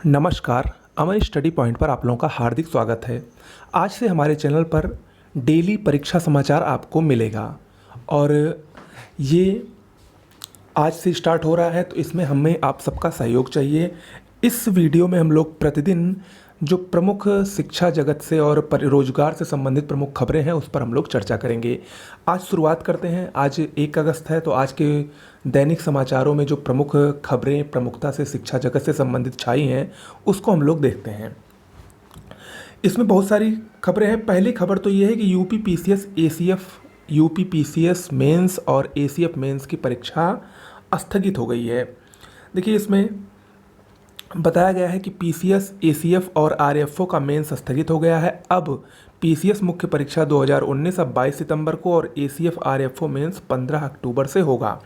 नमस्कार, अमन study point पर आप लोगों का हार्दिक स्वागत है। आज से हमारे चैनल पर डेली परीक्षा समाचार आपको मिलेगा और ये आज से स्टार्ट हो रहा है, तो इसमें हमें आप सबका सहयोग चाहिए। इस वीडियो में हम लोग प्रतिदिन जो प्रमुख शिक्षा जगत से और रोजगार से संबंधित प्रमुख खबरें हैं उस पर हम लोग चर्चा करेंगे। आज शुरुआत करते हैं। आज 1 अगस्त है, तो आज के दैनिक समाचारों में जो प्रमुख खबरें प्रमुखता से शिक्षा जगत से संबंधित छाई हैं उसको हम लोग देखते हैं। इसमें बहुत सारी खबरें हैं। पहली खबर तो ये है कि यूपी पीसीएस मेंस और एसीएफ मेंस की परीक्षा स्थगित हो गई है। देखिए, इसमें बताया गया है कि पीसीएस, एसीएफ और आरएफओ का मेंस स्थगित हो गया है। अब पीसीएस मुख्य परीक्षा 2019 अब 22 सितंबर को और एसीएफ आरएफओ मेंस 15 अक्टूबर से होगा।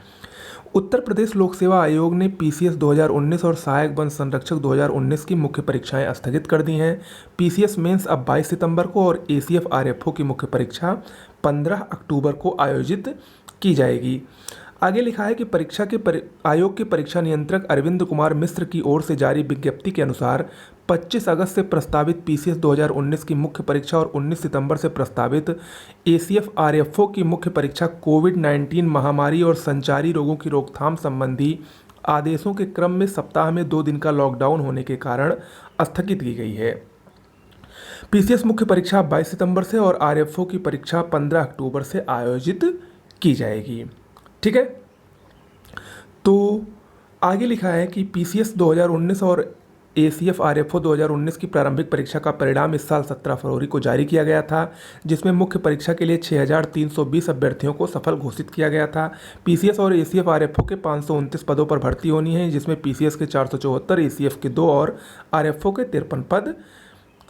उत्तर प्रदेश लोक सेवा आयोग ने पीसीएस 2019 और सहायक वन संरक्षक 2019 की मुख्य परीक्षाएं स्थगित कर दी हैं। पीसीएस मेंस अब 22 सितंबर को और एसीएफ आरएफओ की मुख्य परीक्षा 15 अक्टूबर को आयोजित की जाएगी। आगे लिखा है कि आयोग के परीक्षा नियंत्रक अरविंद कुमार मिश्र की ओर से जारी विज्ञप्ति के अनुसार 25 अगस्त से प्रस्तावित पीसीएस 2019 की मुख्य परीक्षा और 19 सितंबर से प्रस्तावित एसीएफ आरएफओ की मुख्य परीक्षा कोविड-19 महामारी और संचारी रोगों की रोकथाम संबंधी आदेशों के क्रम में सप्ताह में 2 दिन का लॉकडाउन होने के कारण स्थगित की गई है। पीसीएस मुख्य परीक्षा 22 सितंबर से और आरएफओ की परीक्षा 15 अक्टूबर से आयोजित की जाएगी। ठीक है, तो आगे लिखा है कि पीसीएस 2019 और एसीएफ आरएफओ 2019 की प्रारंभिक परीक्षा का परिणाम इस साल 17 फरवरी को जारी किया गया था, जिसमें मुख्य परीक्षा के लिए 6,320 अभ्यर्थियों को सफल घोषित किया गया था। पीसीएस और एसीएफ आरएफओ के 529 पदों पर भर्ती होनी है, जिसमें पीसीएस के 474, एसीएफ के 2 और आरएफओ के 53 पद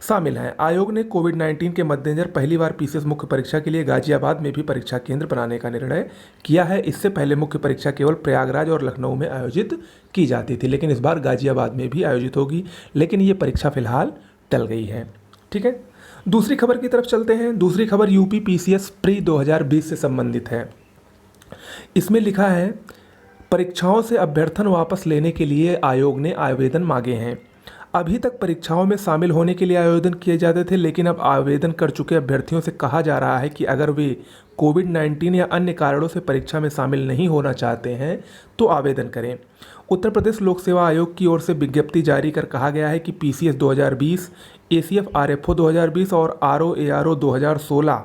शामिल हैं। आयोग ने कोविड-19 के मद्देनजर पहली बार पीसीएस मुख्य परीक्षा के लिए गाजियाबाद में भी परीक्षा केंद्र बनाने का निर्णय किया है। इससे पहले मुख्य परीक्षा केवल प्रयागराज और लखनऊ में आयोजित की जाती थी, लेकिन इस बार गाजियाबाद में भी आयोजित होगी, लेकिन ये परीक्षा फिलहाल टल गई है। ठीक है, दूसरी खबर की तरफ चलते हैं। दूसरी खबर यूपी पीसीएस प्री 2020 से संबंधित है। इसमें लिखा है, परीक्षाओं से अभ्यर्थन वापस लेने के लिए आयोग ने आवेदन मांगे हैं। अभी तक परीक्षाओं में शामिल होने के लिए आवेदन किए जाते थे, लेकिन अब आवेदन कर चुके अभ्यर्थियों से कहा जा रहा है कि अगर वे कोविड-19 या अन्य कारणों से परीक्षा में शामिल नहीं होना चाहते हैं तो आवेदन करें। उत्तर प्रदेश लोक सेवा आयोग की ओर से विज्ञप्ति जारी कर कहा गया है कि पीसीएस 2020, एसीएफ आरएफओ 2020 और आरओ-एआरओ 2016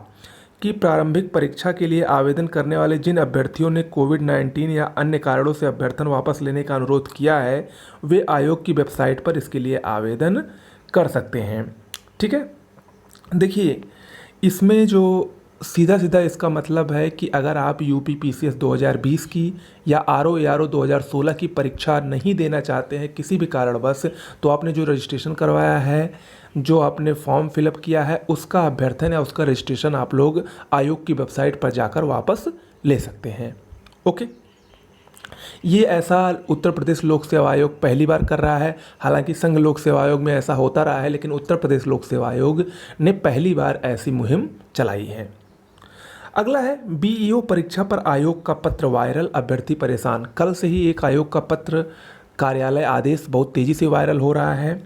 की प्रारंभिक परीक्षा के लिए आवेदन करने वाले जिन अभ्यर्थियों ने कोविड-19 या अन्य कारणों से अभ्यर्थन वापस लेने का अनुरोध किया है, वे आयोग की वेबसाइट पर इसके लिए आवेदन कर सकते हैं। ठीक है, देखिए, इसमें जो सीधा सीधा इसका मतलब है कि अगर आप यूपी पीसीएस 2020 की या आरओ-एआरओ 2016 की परीक्षा नहीं देना चाहते हैं किसी भी कारणवश, तो आपने जो रजिस्ट्रेशन करवाया है, जो आपने फॉर्म फिलअप किया है, उसका अभ्यर्थन या उसका रजिस्ट्रेशन आप लोग आयोग की वेबसाइट पर जाकर वापस ले सकते हैं। ओके, ये ऐसा उत्तर प्रदेश लोक सेवा आयोग पहली बार कर रहा है। हालांकि संघ लोक सेवा आयोग में ऐसा होता रहा है, लेकिन उत्तर प्रदेश लोक सेवा आयोग ने पहली बार ऐसी मुहिम चलाई है। अगला है, बीईओ परीक्षा पर आयोग का पत्र वायरल, अभ्यर्थी परेशान। कल से ही एक आयोग का पत्र कार्यालय आदेश बहुत तेजी से वायरल हो रहा है।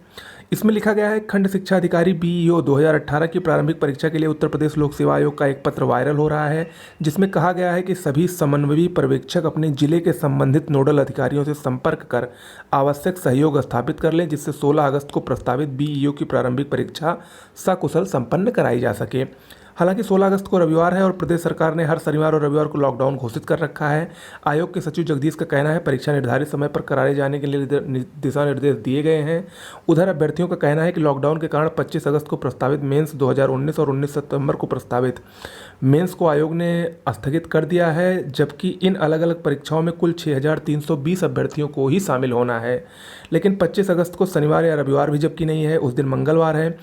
इसमें लिखा गया है, खंड शिक्षा अधिकारी बीईओ 2018 की प्रारंभिक परीक्षा के लिए उत्तर प्रदेश लोक सेवा आयोग का एक पत्र वायरल हो रहा है, जिसमें कहा गया है कि सभी समन्वयी पर्यवेक्षक अपने जिले के संबंधित नोडल अधिकारियों से संपर्क कर आवश्यक सहयोग स्थापित कर लें, जिससे 16 अगस्त को प्रस्तावित बीईओ की प्रारंभिक परीक्षा सकुशल संपन्न कराई जा सके। हालांकि 16 अगस्त को रविवार है और प्रदेश सरकार ने हर शनिवार और रविवार को लॉकडाउन घोषित कर रखा है। आयोग के सचिव जगदीश का कहना है, परीक्षा निर्धारित समय पर कराए जाने के लिए दिशा निर्देश दिए गए हैं। उधर अभ्यर्थियों का कहना है कि लॉकडाउन के कारण 25 अगस्त को प्रस्तावित मेंस 2019 और 19 सितंबर को प्रस्तावित मेंस को आयोग ने स्थगित कर दिया है, जबकि इन अलग अलग परीक्षाओं में कुल 6,320 अभ्यर्थियों को ही शामिल होना है। लेकिन 25 अगस्त को शनिवार या रविवार भी जबकि नहीं है, उस दिन मंगलवार है।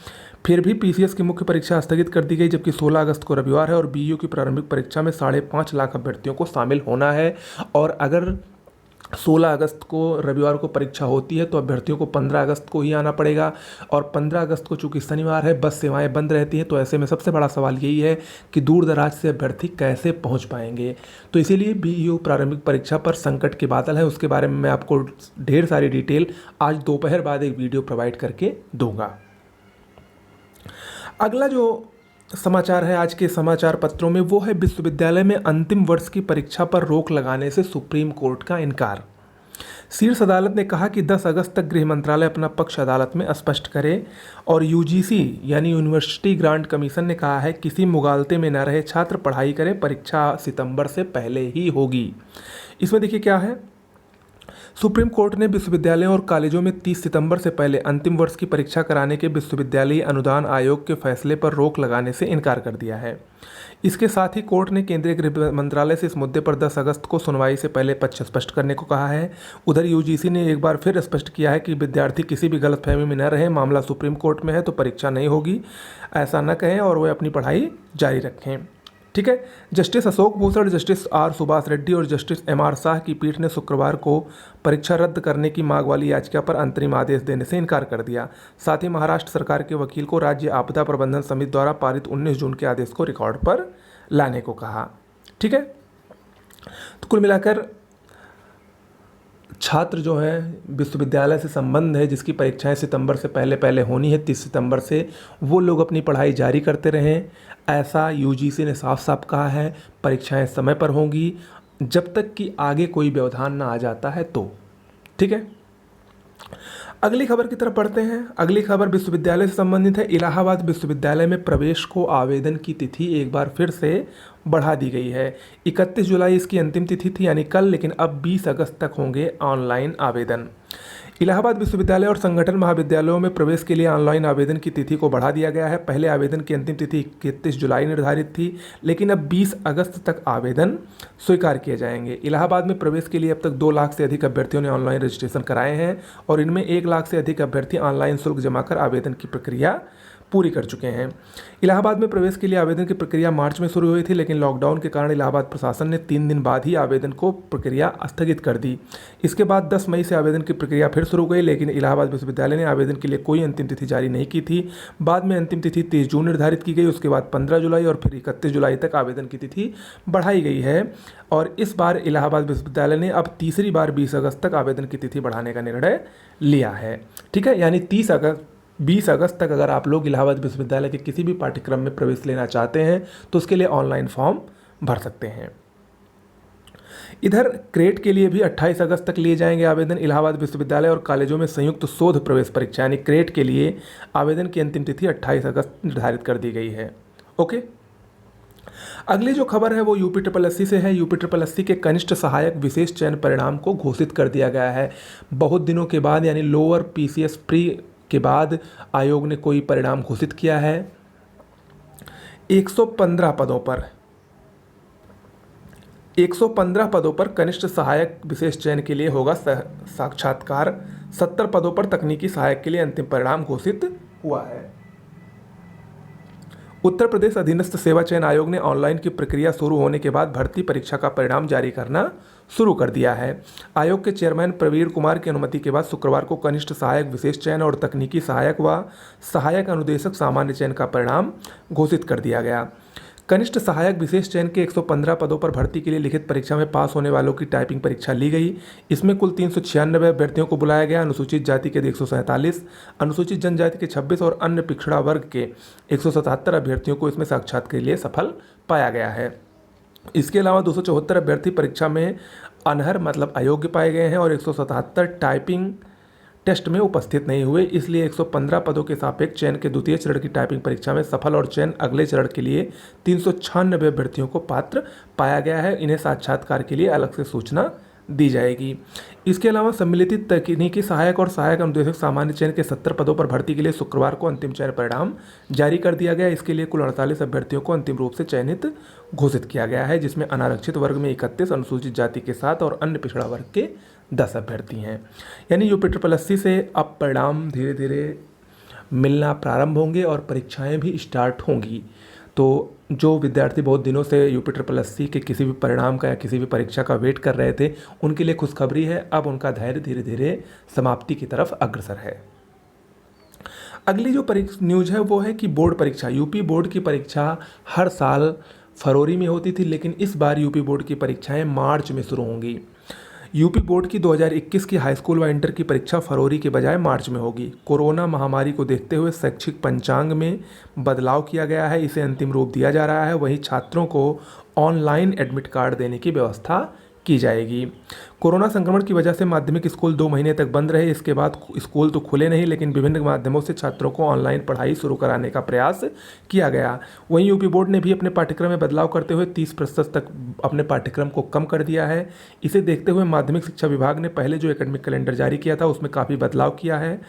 फिर भी पीसीएस की मुख्य परीक्षा स्थगित कर दी गई, जबकि 16 अगस्त को रविवार है और बीईओ की प्रारंभिक परीक्षा में 5.5 लाख अभ्यर्थियों को शामिल होना है। और अगर 16 अगस्त को रविवार को परीक्षा होती है, तो अभ्यर्थियों को 15 अगस्त को ही आना पड़ेगा। और 15 अगस्त को चूंकि शनिवार है, बस सेवाएं बंद रहती हैं, तो ऐसे में सबसे बड़ा सवाल यही है कि दूर दराज से अभ्यर्थी कैसे पहुंच पाएंगे। तो इसीलिए बीईओ प्रारंभिक परीक्षा पर संकट के बादल है, उसके बारे में मैं आपको ढेर सारी डिटेल आज दोपहर बाद एक वीडियो प्रोवाइड करके दूंगा। अगला जो समाचार है आज के समाचार पत्रों में, वो है विश्वविद्यालय में अंतिम वर्ष की परीक्षा पर रोक लगाने से सुप्रीम कोर्ट का इनकार। शीर्ष अदालत ने कहा कि 10 अगस्त तक गृह मंत्रालय अपना पक्ष अदालत में स्पष्ट करे। और यूजीसी यानी यूनिवर्सिटी ग्रांट कमीशन ने कहा है किसी मुगालते में न रहे छात्र पढ़ाई करें, परीक्षा सितंबर से पहले ही होगी। इसमें देखिए क्या है, सुप्रीम कोर्ट ने विश्वविद्यालयों और कॉलेजों में 30 सितंबर से पहले अंतिम वर्ष की परीक्षा कराने के विश्वविद्यालयी अनुदान आयोग के फैसले पर रोक लगाने से इनकार कर दिया है। इसके साथ ही कोर्ट ने केंद्रीय गृह मंत्रालय से इस मुद्दे पर 10 अगस्त को सुनवाई से पहले पक्ष स्पष्ट करने को कहा है। उधर यूजीसी ने एक बार फिर स्पष्ट किया है कि विद्यार्थी किसी भी गलतफहमी में न रहे, मामला सुप्रीम कोर्ट में है तो परीक्षा नहीं होगी, ऐसा न कहें और वे अपनी पढ़ाई जारी रखें। ठीक है। Justice Ashok Bhushan, justice R Subhash Reddy और जस्टिस एमआर शाह की पीठ ने शुक्रवार को परीक्षा रद्द करने की मांग वाली याचिका पर अंतरिम आदेश देने से इनकार कर दिया। साथ ही महाराष्ट्र सरकार के वकील को राज्य आपदा प्रबंधन समिति द्वारा पारित 19 जून के आदेश को रिकॉर्ड पर लाने को कहा। ठीक है। तो कुल मिलाकर छात्र जो हैं विश्वविद्यालय से संबंध है, जिसकी परीक्षाएं सितंबर से पहले पहले होनी है 30 सितंबर से, वो लोग अपनी पढ़ाई जारी करते रहें, ऐसा यूजीसी ने साफ साफ कहा है। परीक्षाएं समय पर होंगी जब तक कि आगे कोई व्यवधान ना आ जाता है तो। ठीक है। अगली खबर की तरफ बढ़ते हैं। अगली खबर विश्वविद्यालय से संबंधित है। इलाहाबाद विश्वविद्यालय में प्रवेश को आवेदन की तिथि एक बार फिर से बढ़ा दी गई है। 31 जुलाई इसकी अंतिम तिथि थी यानी कल, लेकिन अब 20 अगस्त तक होंगे ऑनलाइन आवेदन। इलाहाबाद विश्वविद्यालय और संगठन महाविद्यालयों में प्रवेश के लिए ऑनलाइन आवेदन की तिथि को बढ़ा दिया गया है। पहले आवेदन की अंतिम तिथि 31 जुलाई निर्धारित थी, लेकिन अब 20 अगस्त तक आवेदन स्वीकार किए जाएंगे। इलाहाबाद में प्रवेश के लिए अब तक 2 लाख से अधिक अभ्यर्थियों ने ऑनलाइन रजिस्ट्रेशन कराए हैं और इनमें 1 लाख से अधिक अभ्यर्थी ऑनलाइन शुल्क जमा कर आवेदन की प्रक्रिया पूरी कर चुके हैं। इलाहाबाद में प्रवेश के लिए आवेदन की प्रक्रिया मार्च में शुरू हुई थी, लेकिन लॉकडाउन के कारण इलाहाबाद प्रशासन ने 3 दिन बाद ही आवेदन को प्रक्रिया स्थगित कर दी। इसके बाद 10 मई से आवेदन की प्रक्रिया फिर शुरू गई, लेकिन इलाहाबाद विश्वविद्यालय ने आवेदन के लिए कोई अंतिम तिथि जारी नहीं की थी। बाद में अंतिम तिथि 30 जून निर्धारित की गई, उसके बाद 15 जुलाई और फिर 31 जुलाई तक आवेदन की तिथि बढ़ाई गई है। और इस बार इलाहाबाद विश्वविद्यालय ने अब तीसरी बार 20 अगस्त तक आवेदन की तिथि बढ़ाने का निर्णय लिया है। ठीक है। यानी 20 अगस्त तक अगर आप लोग इलाहाबाद विश्वविद्यालय के किसी भी पाठ्यक्रम में प्रवेश लेना चाहते हैं तो उसके लिए ऑनलाइन फॉर्म भर सकते हैं। इधर क्रेट के लिए भी 28 अगस्त तक लिए जाएंगे आवेदन। इलाहाबाद विश्वविद्यालय और कॉलेजों में संयुक्त शोध प्रवेश परीक्षा यानी क्रेट के लिए आवेदन की अंतिम तिथि 28 अगस्त निर्धारित कर दी गई है। ओके। अगली जो खबर है वो यूपी से है। यूपी के कनिष्ठ सहायक विशेष चयन परिणाम को घोषित कर दिया गया है। बहुत दिनों के बाद यानी लोअर पीसीएस प्री के बाद आयोग ने कोई परिणाम घोषित किया है। 115 पदों पर कनिष्ठ सहायक विशेष चयन के लिए होगा साक्षात्कार। 70 पदों पर तकनीकी सहायक के लिए अंतिम परिणाम घोषित हुआ है। उत्तर प्रदेश अधीनस्थ सेवा चयन आयोग ने ऑनलाइन की प्रक्रिया शुरू होने के बाद भर्ती परीक्षा का परिणाम जारी करना शुरू कर दिया है। आयोग के चेयरमैन प्रवीण कुमार की अनुमति के बाद शुक्रवार को कनिष्ठ सहायक विशेष चयन और तकनीकी सहायक व सहायक अनुदेशक सामान्य चयन का परिणाम घोषित कर दिया गया। कनिष्ठ सहायक विशेष चयन के 115 पदों पर भर्ती के लिए लिखित परीक्षा में पास होने वालों की टाइपिंग परीक्षा ली गई। इसमें कुल 396 अभ्यर्थियों को बुलाया गया। अनुसूचित जाति के 147, अनुसूचित जनजाति के 26 और अन्य पिछड़ा वर्ग के 177 अभ्यर्थियों को इसमें साक्षात्कार के लिए सफल पाया गया है। इसके अलावा 274 अभ्यर्थी परीक्षा में अनर्ह मतलब अयोग्य पाए गए हैं और 177 टाइपिंग टेस्ट में उपस्थित नहीं हुए। इसलिए 115 पदों के सापेक्ष चयन के द्वितीय चरण की टाइपिंग परीक्षा में सफल और चयन अगले चरण के लिए 396 अभ्यर्थियों को पात्र पाया गया है। इन्हें साक्षात्कार के लिए अलग से सूचना दी जाएगी। इसके अलावा सम्मिलित तकनीकी सहायक और सहायक अनुदेशक सामान्य चयन के 70 पदों पर भर्ती के लिए शुक्रवार को अंतिम चयन परिणाम जारी कर दिया गया। इसके लिए कुल 48 अभ्यर्थियों को अंतिम रूप से चयनित घोषित किया गया है, जिसमें अनारक्षित वर्ग में 31, अनुसूचित जाति के 7 और अन्य पिछड़ा वर्ग के 10 अभ्यर्थी हैं। यानी यूपी से अब परिणाम धीरे धीरे मिलना प्रारंभ होंगे और परीक्षाएं भी स्टार्ट होंगी। तो जो विद्यार्थी बहुत दिनों से यूपी ट्रिपल एस सी के किसी भी परिणाम का या किसी भी परीक्षा का वेट कर रहे थे, उनके लिए खुशखबरी है, अब उनका धैर्य धीरे धीरे समाप्ति की तरफ अग्रसर है। अगली जो न्यूज़ है वो है कि बोर्ड परीक्षा, यूपी बोर्ड की परीक्षा हर साल फरवरी में होती थी, लेकिन इस बार यूपी बोर्ड की परीक्षाएं मार्च में शुरू होंगी। यूपी बोर्ड की 2021 की हाई स्कूल व इंटर की परीक्षा फरवरी के बजाय मार्च में होगी। कोरोना महामारी को देखते हुए शैक्षिक पंचांग में बदलाव किया गया है, इसे अंतिम रूप दिया जा रहा है। वहीं छात्रों को ऑनलाइन एडमिट कार्ड देने की व्यवस्था की जाएगी। कोरोना संक्रमण की वजह से माध्यमिक स्कूल 2 महीने तक बंद रहे। इसके बाद स्कूल तो खुले नहीं, लेकिन विभिन्न माध्यमों से छात्रों को ऑनलाइन पढ़ाई शुरू कराने का प्रयास किया गया। वहीं यूपी बोर्ड ने भी अपने पाठ्यक्रम में बदलाव करते हुए 30% तक अपने पाठ्यक्रम को कम कर दिया है। इसे देखते हुए माध्यमिक शिक्षा विभाग ने पहले जो एकेडमिक कैलेंडर जारी किया था उसमें काफ़ी बदलाव किया है।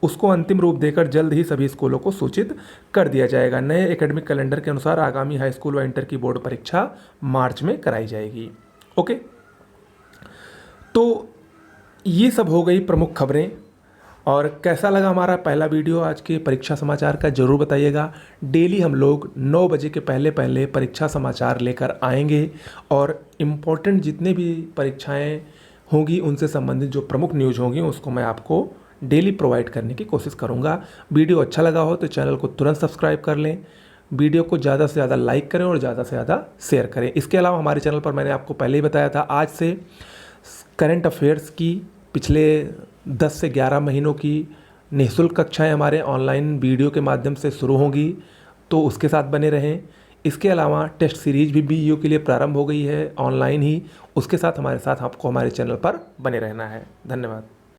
उसको अंतिम रूप देकर जल्द ही सभी स्कूलों को सूचित कर दिया जाएगा। नए एकेडमिक कैलेंडर के अनुसार आगामी हाई स्कूल व इंटर की बोर्ड परीक्षा मार्च में कराई जाएगी। ओके, तो ये सब हो गई प्रमुख खबरें। और कैसा लगा हमारा पहला वीडियो आज के परीक्षा समाचार का, ज़रूर बताइएगा। डेली हम लोग 9 बजे के पहले पहले परीक्षा समाचार लेकर आएंगे और इम्पोर्टेंट जितने भी परीक्षाएं होंगी उनसे संबंधित जो प्रमुख न्यूज़ होंगी उसको मैं आपको डेली प्रोवाइड करने की कोशिश करूँगा। वीडियो अच्छा लगा हो तो चैनल को तुरंत सब्सक्राइब कर लें, वीडियो को ज़्यादा से ज़्यादा लाइक करें और ज़्यादा से ज़्यादा शेयर करें। इसके अलावा हमारे चैनल पर मैंने आपको पहले ही बताया था, आज से करंट अफेयर्स की पिछले 10 से 11 महीनों की निःशुल्क कक्षाएं हमारे ऑनलाइन वीडियो के माध्यम से शुरू होंगी, तो उसके साथ बने रहें। इसके अलावा टेस्ट सीरीज भी बीईओ के लिए प्रारंभ हो गई है ऑनलाइन ही, उसके साथ हमारे साथ आपको हमारे चैनल पर बने रहना है। धन्यवाद।